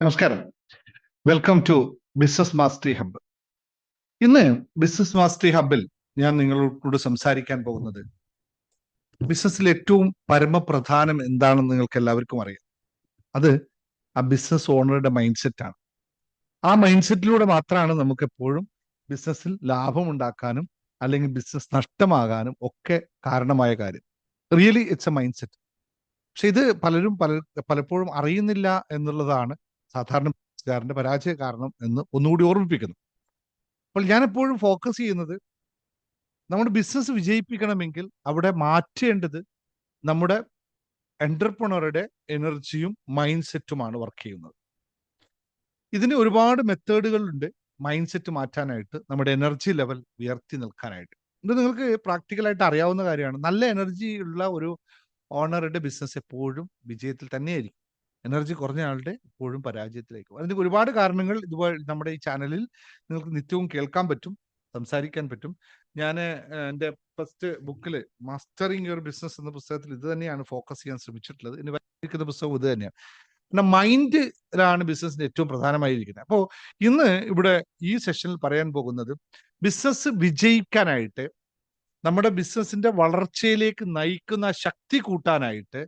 നമസ്കാരം. Welcome to business mastery hub. ഇന്ന് business mastery ഹബ്ബിൽ ഞാൻ നിങ്ങളോട് സംസാരിക്കാൻ പോകുന്നത് ബിസിനസ്സിൽ ഏറ്റവും പരമപ്രധാനം എന്താണെന്ന് നിങ്ങൾക്ക് എല്ലാവർക്കും അറിയാം. അത് ആ ബിസിനസ് ഓണറുടെ മൈൻഡ് സെറ്റാണ്. ആ മൈൻഡ് സെറ്റിലൂടെ മാത്രമാണ് നമുക്ക് എപ്പോഴും ബിസിനസ്സിൽ ലാഭം ഉണ്ടാക്കാനും അല്ലെങ്കിൽ ബിസിനസ് നഷ്ടമാകാനും ഒക്കെ കാരണമായ കാര്യം. Really it's A mind set. പക്ഷെ ഇത് പലപ്പോഴും അറിയുന്നില്ല എന്നുള്ളതാണ് സാധാരണ ബിസിനസ്സുകാരന്റെ പരാജയ കാരണം എന്ന് ഒന്നുകൂടി ഓർമ്മിപ്പിക്കുന്നു. അപ്പോൾ ഞാൻ എപ്പോഴും ഫോക്കസ് ചെയ്യുന്നത് നമ്മുടെ ബിസിനസ് വിജയിപ്പിക്കണമെങ്കിൽ അവിടെ മാറ്റേണ്ടത് നമ്മുടെ എന്റർപ്രണറുടെ എനർജിയും മൈൻഡ് സെറ്റുമാണ് വർക്ക് ചെയ്യുന്നത്. ഇതിന് ഒരുപാട് മെത്തേഡുകളുണ്ട് മൈൻഡ് സെറ്റ് മാറ്റാനായിട്ട്, നമ്മുടെ എനർജി ലെവൽ ഉയർത്തി നിൽക്കാനായിട്ട്. ഇത് നിങ്ങൾക്ക് പ്രാക്ടിക്കലായിട്ട് അറിയാവുന്ന കാര്യമാണ്. നല്ല എനർജി ഉള്ള ഒരു ഓണറുടെ ബിസിനസ് എപ്പോഴും വിജയത്തിൽ തന്നെയായിരിക്കും. എനർജി കുറഞ്ഞ ആളുടെ എപ്പോഴും പരാജയത്തിലേക്കും. അതിന് ഒരുപാട് കാരണങ്ങൾ ഇതുപോലെ നമ്മുടെ ഈ ചാനലിൽ നിങ്ങൾക്ക് നിത്യവും കേൾക്കാൻ പറ്റും, സംസാരിക്കാൻ പറ്റും. ഞാൻ എൻ്റെ ഫസ്റ്റ് ബുക്കിൽ മാസ്റ്ററിങ് യുവർ ബിസിനസ് എന്ന പുസ്തകത്തിൽ ഇത് തന്നെയാണ് ഫോക്കസ് ചെയ്യാൻ ശ്രമിച്ചിട്ടുള്ളത്. ഇനി വന്നിരിക്കുന്ന പുസ്തകം ഇത് തന്നെയാണ്. പിന്നെ മൈൻഡിലാണ് ബിസിനസിന്റെ ഏറ്റവും പ്രധാനമായിരിക്കുന്നത്. അപ്പോൾ ഇന്ന് ഇവിടെ ഈ സെഷനിൽ പറയാൻ പോകുന്നത് ബിസിനസ് വിജയിക്കാനായിട്ട്, നമ്മുടെ ബിസിനസിന്റെ വളർച്ചയിലേക്ക് നയിക്കുന്ന ശക്തി കൂട്ടാനായിട്ട്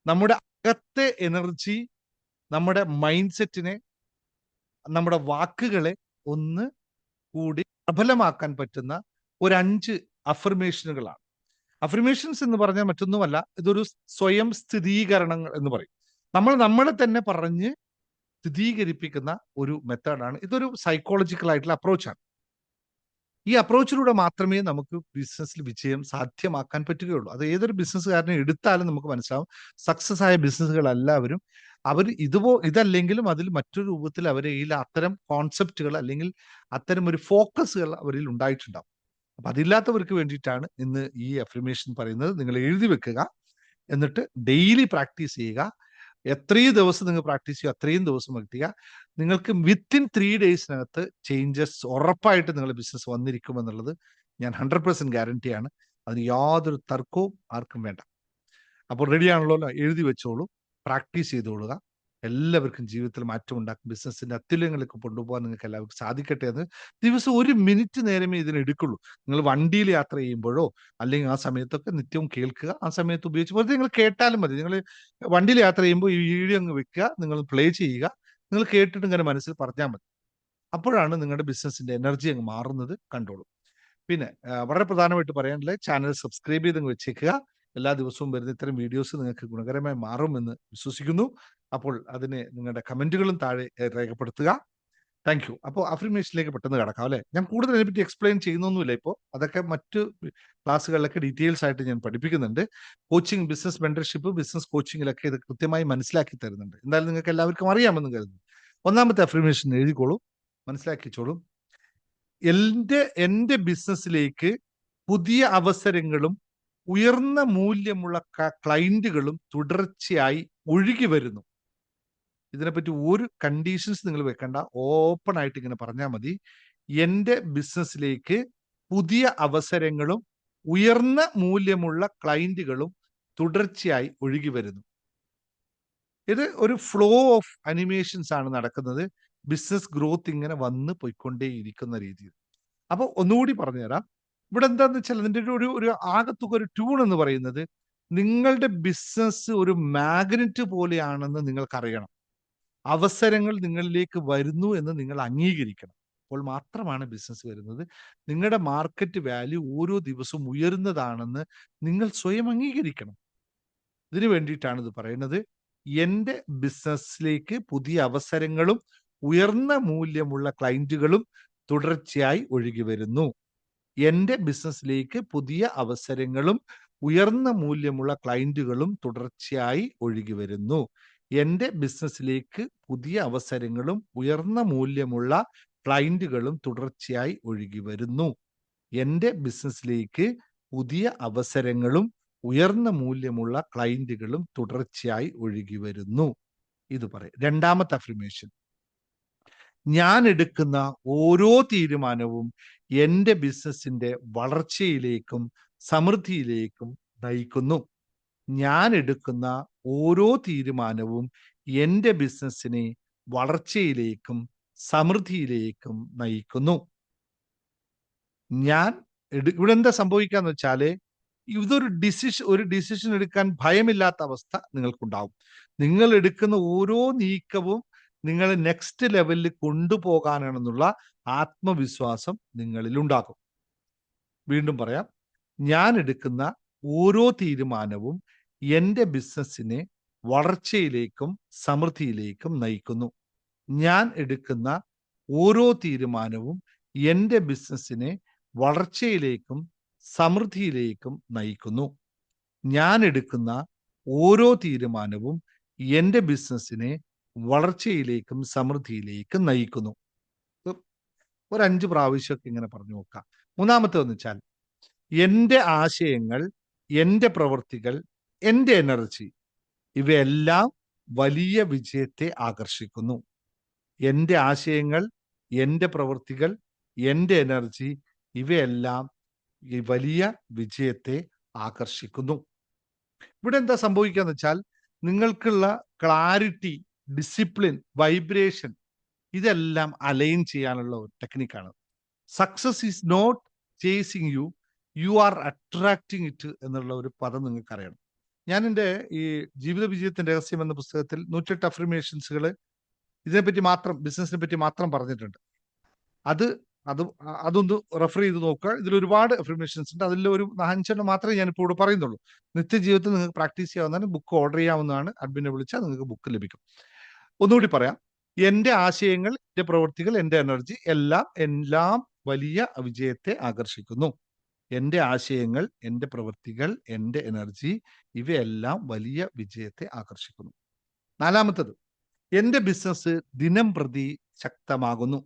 നമ്മുടെ അകത്തെ എനർജി, നമ്മുടെ മൈൻഡ് സെറ്റിനെ, നമ്മുടെ വാക്കുകളെ ഒന്ന് കൂടി പ്രബലമാക്കാൻ പറ്റുന്ന ഒരു 5 അഫർമേഷനുകളാണ്. അഫർമേഷൻസ് എന്ന് പറഞ്ഞാൽ മറ്റൊന്നുമല്ല, ഇതൊരു സ്വയം സ്ഥിരീകരണങ്ങൾ എന്ന് പറയും. നമ്മൾ നമ്മളെ തന്നെ പറഞ്ഞ് സ്ഥിരീകരിപ്പിക്കുന്ന ഒരു മെത്തേഡാണ്. ഇതൊരു സൈക്കോളജിക്കൽ ആയിട്ടുള്ള അപ്രോച്ചാണ്. ഈ അപ്രോച്ചിലൂടെ മാത്രമേ നമുക്ക് ബിസിനസ്സിൽ വിജയം സാധ്യമാക്കാൻ പറ്റുകയുള്ളൂ. അത് ഏതൊരു ബിസിനസ്സുകാരനെ എടുത്താലും നമുക്ക് മനസ്സിലാവും. സക്സസ് ആയ ബിസിനസ്സുകൾ എല്ലാവരും അവർ ഇതല്ലെങ്കിലും അതിൽ മറ്റൊരു രൂപത്തിൽ അവരിൽ അത്തരം കോൺസെപ്റ്റുകൾ അല്ലെങ്കിൽ അത്തരം ഒരു ഫോക്കസുകൾ അവരിൽ ഉണ്ടായിട്ടുണ്ടാവും. അപ്പൊ അതില്ലാത്തവർക്ക് വേണ്ടിയിട്ടാണ് ഇന്ന് ഈ അഫർമേഷൻ പറയുന്നത്. നിങ്ങൾ എഴുതി വെക്കുക, എന്നിട്ട് ഡെയിലി പ്രാക്ടീസ് ചെയ്യുക. എത്രയും ദിവസം നിങ്ങൾ പ്രാക്ടീസ് ചെയ്യുക, അത്രയും ദിവസം എത്തിക്കുക. നിങ്ങൾക്ക് വിത്തിൻ 3 ഡേയ്സിനകത്ത് ചേഞ്ചസ് ഉറപ്പായിട്ട് നിങ്ങളുടെ ബിസിനസ് വന്നിരിക്കുമെന്നുള്ളത് ഞാൻ 100% ഗ്യാരണ്ടിയാണ്. അതിന് യാതൊരു തർക്കവും ആർക്കും വേണ്ട. അപ്പോൾ റെഡിയാണല്ലോ? എഴുതി വെച്ചോളൂ, പ്രാക്ടീസ് ചെയ്തോളുക. എല്ലാവർക്കും ജീവിതത്തിൽ മാറ്റം ഉണ്ടാക്കും. ബിസിനസിന്റെ അത്യുല്യങ്ങളിലേക്ക് കൊണ്ടുപോകാൻ നിങ്ങൾക്ക് എല്ലാവർക്കും സാധിക്കട്ടെ എന്ന്. ദിവസം 1 മിനിറ്റ് നേരമേ ഇതിന് എടുക്കുള്ളൂ. നിങ്ങൾ വണ്ടിയിൽ യാത്ര ചെയ്യുമ്പോഴോ അല്ലെങ്കിൽ ആ സമയത്തൊക്കെ നിത്യവും കേൾക്കുക. ആ സമയത്ത് ഉപയോഗിച്ച് വെറുതെ നിങ്ങൾ കേട്ടാലും മതി. നിങ്ങൾ വണ്ടിയിൽ യാത്ര ചെയ്യുമ്പോൾ ഈ വീഡിയോ അങ്ങ് വെക്കുക, നിങ്ങൾ പ്ലേ ചെയ്യുക, നിങ്ങൾ കേട്ടിട്ട് ഇങ്ങനെ മനസ്സിൽ പറഞ്ഞാൽ മതി. അപ്പോഴാണ് നിങ്ങളുടെ ബിസിനസിന്റെ എനർജി അങ്ങ് മാറുന്നത്. കണ്ടോളൂ. പിന്നെ വളരെ പ്രധാനമായിട്ട് പറയാനുള്ളത്, ചാനൽ സബ്സ്ക്രൈബ് ചെയ്ത് വെച്ചേക്കുക. എല്ലാ ദിവസവും വരുന്ന ഇത്തരം വീഡിയോസ് നിങ്ങൾക്ക് ഗുണകരമായി മാറുമെന്ന് വിശ്വസിക്കുന്നു. അപ്പോൾ അതിന് നിങ്ങളുടെ കമന്റുകളും താഴെ രേഖപ്പെടുത്തുക. Thank you. അപ്പോൾ അഫർമേഷനിലേക്ക് പെട്ടെന്ന് കിടക്കാം അല്ലെ. ഞാൻ കൂടുതൽ അതിനെപ്പറ്റി എക്സ്പ്ലെയിൻ ചെയ്യുന്നൊന്നുമില്ല ഇപ്പോൾ. അതൊക്കെ മറ്റു ക്ലാസ്സുകളിലൊക്കെ ഡീറ്റെയിൽസ് ആയിട്ട് ഞാൻ പഠിപ്പിക്കുന്നുണ്ട്. കോച്ചിങ്, ബിസിനസ് മെന്റർഷിപ്പ്, ബിസിനസ് കോച്ചിങ്ങിലൊക്കെ ഇത് കൃത്യമായി മനസ്സിലാക്കി തരുന്നുണ്ട്. എന്തായാലും നിങ്ങൾക്ക് എല്ലാവർക്കും അറിയാമെന്ന് കരുതുന്നു. ഒന്നാമത്തെ അഫർമേഷൻ എഴുതിക്കോളൂ, മനസ്സിലാക്കിച്ചോളൂ. എൻ്റെ ബിസിനസ്സിലേക്ക് പുതിയ അവസരങ്ങളും ഉയർന്ന മൂല്യമുള്ള ക്ലയന്റുകളും തുടർച്ചയായി ഒഴുകി വരുന്നു. ഇതിനെപ്പറ്റി ഒരു കണ്ടീഷൻസ് നിങ്ങൾ വെക്കണ്ട, ഓപ്പൺ ആയിട്ട് ഇങ്ങനെ പറഞ്ഞാൽ മതി. എൻ്റെ ബിസിനസ്സിലേക്ക് പുതിയ അവസരങ്ങളും ഉയർന്ന മൂല്യമുള്ള ക്ലയന്റുകളും തുടർച്ചയായി ഒഴുകി വരുന്നു. ഇത് ഒരു ഫ്ലോ ഓഫ് അനിമേഷൻസ് ആണ് നടക്കുന്നത്. ബിസിനസ് ഗ്രോത്ത് ഇങ്ങനെ വന്ന് പോയിക്കൊണ്ടേയിരിക്കുന്ന രീതിയിൽ. അപ്പൊ ഒന്നുകൂടി പറഞ്ഞുതരാം. ഇവിടെ എന്താന്ന് വെച്ചാൽ അതിന്റെ ഒരു ആകത്തുക ഒരു ട്യൂൺ എന്ന് പറയുന്നത്, നിങ്ങളുടെ ബിസിനസ് ഒരു മാഗ്നറ്റ് പോലെയാണെന്ന് നിങ്ങൾക്കറിയണം. അവസരങ്ങൾ നിങ്ങളിലേക്ക് വരുന്നു എന്ന് നിങ്ങൾ അംഗീകരിക്കണം. അപ്പോൾ മാത്രമാണ് ബിസിനസ് വരുന്നത്. നിങ്ങളുടെ മാർക്കറ്റ് വാല്യൂ ഓരോ ദിവസവും ഉയരുന്നതാണെന്ന് നിങ്ങൾ സ്വയം അംഗീകരിക്കണം. ഇതിനു വേണ്ടിയിട്ടാണ് ഇത് പറയുന്നത്. എൻ്റെ ബിസിനസ്സിലേക്ക് പുതിയ അവസരങ്ങളും ഉയർന്ന മൂല്യമുള്ള ക്ലയന്റുകളും തുടർച്ചയായി ഒഴുകി വരുന്നു. എൻ്റെ ബിസിനസ്സിലേക്ക് പുതിയ അവസരങ്ങളും ഉയർന്ന മൂല്യമുള്ള ക്ലയന്റുകളും തുടർച്ചയായി ഒഴുകി വരുന്നു. എൻ്റെ ബിസിനസ്സിലേക്ക് പുതിയ അവസരങ്ങളും ഉയർന്ന മൂല്യമുള്ള ക്ലയന്റുകളും തുടർച്ചയായി ഒഴുകി വരുന്നു. എൻ്റെ ബിസിനസ്സിലേക്ക് പുതിയ അവസരങ്ങളും ഉയർന്ന മൂല്യമുള്ള ക്ലയന്റുകളും തുടർച്ചയായി ഒഴുകി വരുന്നു. ഇത് പറയും. രണ്ടാമത്തെ അഫർമേഷൻ, ഞാൻ എടുക്കുന്ന ഓരോ തീരുമാനവും എൻ്റെ ബിസിനസിന്റെ വളർച്ചയിലേക്കും സമൃദ്ധിയിലേക്കും നയിക്കുന്നു. ഞാൻ എടുക്കുന്ന ഓരോ തീരുമാനവും എൻ്റെ ബിസിനസ്സിനെ വളർച്ചയിലേക്കും സമൃദ്ധിയിലേക്കും നയിക്കുന്നു. ഇവിടെ എന്താ സംഭവിക്കാന്ന് വെച്ചാല്, ഒരു ഡിസിഷൻ എടുക്കാൻ ഭയമില്ലാത്ത അവസ്ഥ നിങ്ങൾക്കുണ്ടാവും. നിങ്ങൾ എടുക്കുന്ന ഓരോ നീക്കവും നിങ്ങളെ നെക്സ്റ്റ് ലെവലിൽ കൊണ്ടുപോകാനാണെന്നുള്ള ആത്മവിശ്വാസം നിങ്ങളിൽ ഉണ്ടാകും. വീണ്ടും പറയാം, ഞാൻ എടുക്കുന്ന ഓരോ തീരുമാനവും എൻ്റെ ബിസിനസ്സിനെ വളർച്ചയിലേക്കും സമൃദ്ധിയിലേക്കും നയിക്കുന്നു. ഞാൻ എടുക്കുന്ന ഓരോ തീരുമാനവും എൻ്റെ ബിസിനസ്സിനെ വളർച്ചയിലേക്കും സമൃദ്ധിയിലേക്കും നയിക്കുന്നു. ഞാൻ എടുക്കുന്ന ഓരോ തീരുമാനവും എൻ്റെ ബിസിനസ്സിനെ വളർച്ചയിലേക്കും സമൃദ്ധിയിലേക്കും നയിക്കുന്നു. ഒരു 5 പ്രാവശ്യമൊക്കെ ഇങ്ങനെ പറഞ്ഞു നോക്കാം. മൂന്നാമത്തേന്ന് വെച്ചാൽ, എൻ്റെ ആശയങ്ങൾ, എൻ്റെ പ്രവൃത്തികൾ, എൻ്റെ എനർജി ഇവയെല്ലാം വലിയ വിജയത്തെ ആകർഷിക്കുന്നു. എൻ്റെ ആശയങ്ങൾ, എൻ്റെ പ്രവൃത്തികൾ, എൻ്റെ എനർജി ഇവയെല്ലാം ഈ വലിയ വിജയത്തെ ആകർഷിക്കുന്നു. ഇവിടെ എന്താ സംഭവിക്കാന്ന് വെച്ചാൽ, നിങ്ങൾക്കുള്ള ക്ലാരിറ്റി, ഡിസിപ്ലിൻ, വൈബ്രേഷൻ ഇതെല്ലാം അലൈൻ ചെയ്യാനുള്ള ഒരു ടെക്നിക്കാണ്. Success is not chasing you, you are attracting it എന്നുള്ള ഒരു പദം നിങ്ങൾക്ക് അറിയണം. ഞാൻ എൻ്റെ ഈ ജീവിത വിജയത്തിന്റെ രഹസ്യം എന്ന പുസ്തകത്തിൽ 108 അഫർമേഷൻസുകൾ ഇതിനെപ്പറ്റി മാത്രം, ബിസിനസിനെ പറ്റി മാത്രം പറഞ്ഞിട്ടുണ്ട്. അതൊന്ന് റെഫർ ചെയ്ത് നോക്കുക. ഇതിൽ ഒരുപാട് അഫർമേഷൻസ് ഉണ്ട്. അതിൽ ഒരു 5 മാത്രമേ ഞാനിപ്പോൾ ഇവിടെ പറയുന്നുള്ളൂ. നിത്യജീവിതത്തിൽ നിങ്ങൾക്ക് പ്രാക്ടീസ് ചെയ്യാവുന്നതാണ്. ബുക്ക് ഓർഡർ ചെയ്യാവുന്നതാണ്. അഡ്മിനെ വിളിച്ചാൽ നിങ്ങൾക്ക് ബുക്ക് ലഭിക്കും. ഒന്നുകൂടി പറയാം, എൻ്റെ ആശയങ്ങൾ, എൻ്റെ പ്രവൃത്തികൾ, എൻ്റെ എനർജി എല്ലാം വലിയ വിജയത്തെ ആകർഷിക്കുന്നു. എൻ്റെ ആശയങ്ങൾ, എൻ്റെ പ്രവൃത്തികൾ, എൻ്റെ എനർജി ഇവയെല്ലാം വലിയ വിജയത്തെ ആകർഷിക്കുന്നു. നാലാമത്തത്, എൻ്റെ ബിസിനസ് ദിനം പ്രതി ശക്തമാകുന്നു.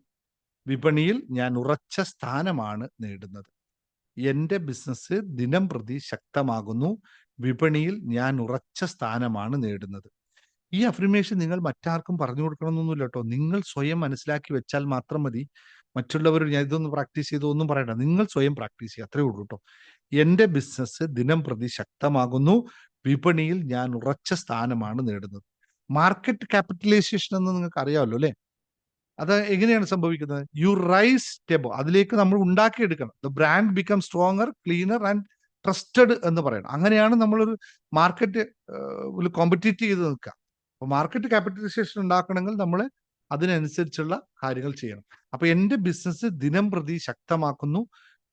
വിപണിയിൽ ഞാൻ ഉറച്ച സ്ഥാനമാണ് നേടുന്നത്. എൻ്റെ ബിസിനസ് ദിനം പ്രതി ശക്തമാകുന്നു. വിപണിയിൽ ഞാൻ ഉറച്ച സ്ഥാനമാണ് നേടുന്നത്. ഈ അഫർമേഷൻ നിങ്ങൾ മറ്റാർക്കും പറഞ്ഞു കൊടുക്കണമെന്നൊന്നുമില്ല കേട്ടോ. നിങ്ങൾ സ്വയം മനസ്സിലാക്കി വെച്ചാൽ മാത്രം മതി. മറ്റുള്ളവർ ഞാൻ ഇതൊന്ന് പ്രാക്ടീസ് ചെയ്തോ ഒന്നും പറയണ്ട. നിങ്ങൾ സ്വയം പ്രാക്ടീസ് ചെയ്യുക, അത്രേ ഉള്ളൂ കേട്ടോ. എൻ്റെ ബിസിനസ് ദിനം പ്രതി ശക്തമാകുന്നു. വിപണിയിൽ ഞാൻ ഉറച്ച സ്ഥാനമാണ് നേടുന്നത്. മാർക്കറ്റ് ക്യാപിറ്റലൈസേഷൻ എന്ന് നിങ്ങൾക്ക് അറിയാമല്ലോ അല്ലേ? അത് എങ്ങനെയാണ് സംഭവിക്കുന്നത്? യു റൈസ് സ്റ്റെബോ, അതിലേക്ക് നമ്മൾ ഉണ്ടാക്കിയെടുക്കണം. The brand become stronger, cleaner and trusted എന്ന് പറയണം. അങ്ങനെയാണ് നമ്മളൊരു മാർക്കറ്റ് കോമ്പറ്റീറ്റ് ചെയ്ത് നിൽക്കുക. അപ്പോൾ മാർക്കറ്റ് ക്യാപിറ്റലൈസേഷൻ ഉണ്ടാക്കണമെങ്കിൽ നമ്മൾ അതിനനുസരിച്ചുള്ള കാര്യങ്ങൾ ചെയ്യണം. അപ്പൊ എൻ്റെ ബിസിനസ് ദിനം പ്രതി ശക്തമാക്കുന്നു.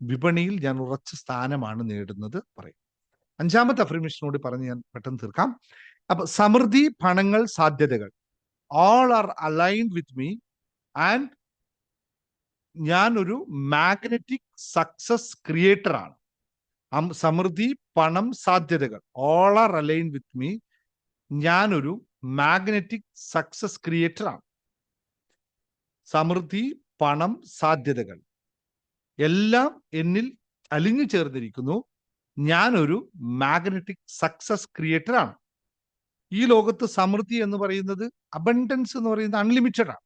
വിപണിയിൽ ഞാൻ ഉറച്ച സ്ഥാനമാണ് നേടുന്നത് പറയും. 5ാമത്തെ അഫർമേഷനോട് പറഞ്ഞ് ഞാൻ പെട്ടെന്ന് തീർക്കാം. അപ്പൊ സമൃദ്ധി, പണങ്ങൾ, സാധ്യതകൾ all are aligned with me and ഞാനൊരു മാഗ്നറ്റിക് സക്സസ് ക്രിയേറ്റർ ആണ്. സമൃദ്ധി, പണം, സാധ്യതകൾ all are align with me. ഞാനൊരു മാഗ്നറ്റിക് സക്സസ് ക്രിയേറ്റർ ആണ്. സമൃദ്ധി, പണം, സാധ്യതകൾ എല്ലാം എന്നിൽ അലിഞ്ഞു ചേർന്നിരിക്കുന്നു. ഞാനൊരു മാഗ്നറ്റിക് സക്സസ് ക്രിയേറ്റർ ആണ്. ഈ ലോകത്ത് സമൃദ്ധി എന്ന് പറയുന്നത്, അബണ്ടൻസ് എന്ന് പറയുന്നത് അൺലിമിറ്റഡ് ആണ്.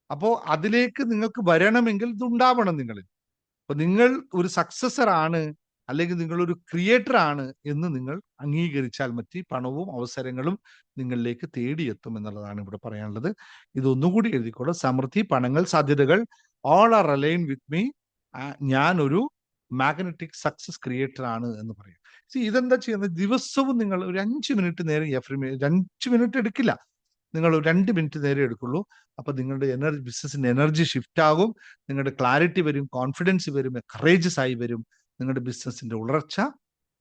അപ്പോൾ അതിലേക്ക് നിങ്ങൾക്ക് വരണമെങ്കിൽ ഇത് ഉണ്ടാവണം നിങ്ങളിൽ. അപ്പൊ നിങ്ങൾ ഒരു സക്സസർ ആണ്, അല്ലെങ്കിൽ നിങ്ങളൊരു ക്രിയേറ്റർ ആണ് എന്ന് നിങ്ങൾ അംഗീകരിച്ചാൽ മതി, പണവും അവസരങ്ങളും നിങ്ങളിലേക്ക് തേടിയെത്തും എന്നുള്ളതാണ് ഇവിടെ പറയാനുള്ളത്. ഇതൊന്നുകൂടി എഴുതിക്കോളൂ. സമൃദ്ധി, പണങ്ങൾ, സാധ്യതകൾ all are align with me. ഞാനൊരു മാഗ്നറ്റിക് സക്സസ് ക്രിയേറ്റർ ആണ് എന്ന് പറയാം. ഇതെന്താ ചെയ്യുന്നത്? ദിവസവും നിങ്ങൾ ഒരു 5 മിനിറ്റ് നേരം 5 മിനിറ്റ് എടുക്കില്ല, നിങ്ങൾ 2 മിനിറ്റ് നേരെ എടുക്കുള്ളൂ. അപ്പൊ നിങ്ങളുടെ ബിസിനസിന്റെ എനർജി ഷിഫ്റ്റ് ആകും. നിങ്ങളുടെ ക്ലാരിറ്റി വരും, കോൺഫിഡൻസ് വരും, കറേജസ് ആയി വരും. നിങ്ങളുടെ ബിസിനസിന്റെ ഉളർച്ച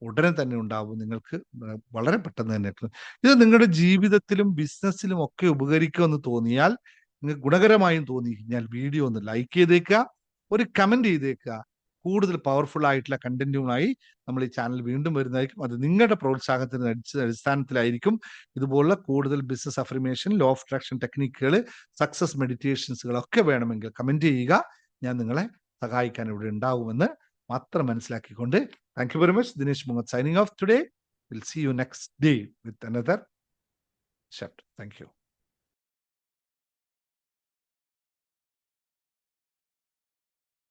ഉടനെ തന്നെ ഉണ്ടാവും. നിങ്ങൾക്ക് വളരെ പെട്ടെന്ന് തന്നെ. ഇത് നിങ്ങളുടെ ജീവിതത്തിലും ബിസിനസ്സിലും ഒക്കെ ഉപകരിക്കുമെന്ന് തോന്നിയാൽ, നിങ്ങൾക്ക് ഗുണകരമായും തോന്നി കഴിഞ്ഞാൽ വീഡിയോ ഒന്ന് ലൈക്ക് ചെയ്തേക്കുക, ഒരു കമന്റ് ചെയ്തേക്കുക. കൂടുതൽ പവർഫുൾ ആയിട്ടുള്ള കണ്ടന്റുമായി നമ്മൾ ഈ ചാനൽ വീണ്ടും വരുന്നതായിരിക്കും. അത് നിങ്ങളുടെ പ്രോത്സാഹനത്തിന് അടിസ്ഥാനത്തിലായിരിക്കും. ഇതുപോലുള്ള കൂടുതൽ business affirmation, law of attraction ടെക്നിക്കുകൾ, സക്സസ് മെഡിറ്റേഷൻസുകളൊക്കെ വേണമെങ്കിൽ കമന്റ് ചെയ്യുക. ഞാൻ നിങ്ങളെ സഹായിക്കാൻ ഇവിടെ ഉണ്ടാവുമെന്ന് മാത്രം മനസ്സിലാക്കിക്കൊണ്ട്, thank you very much. Dinesh Muhammad signing off today. Will see you next day with another chapter. Thank U.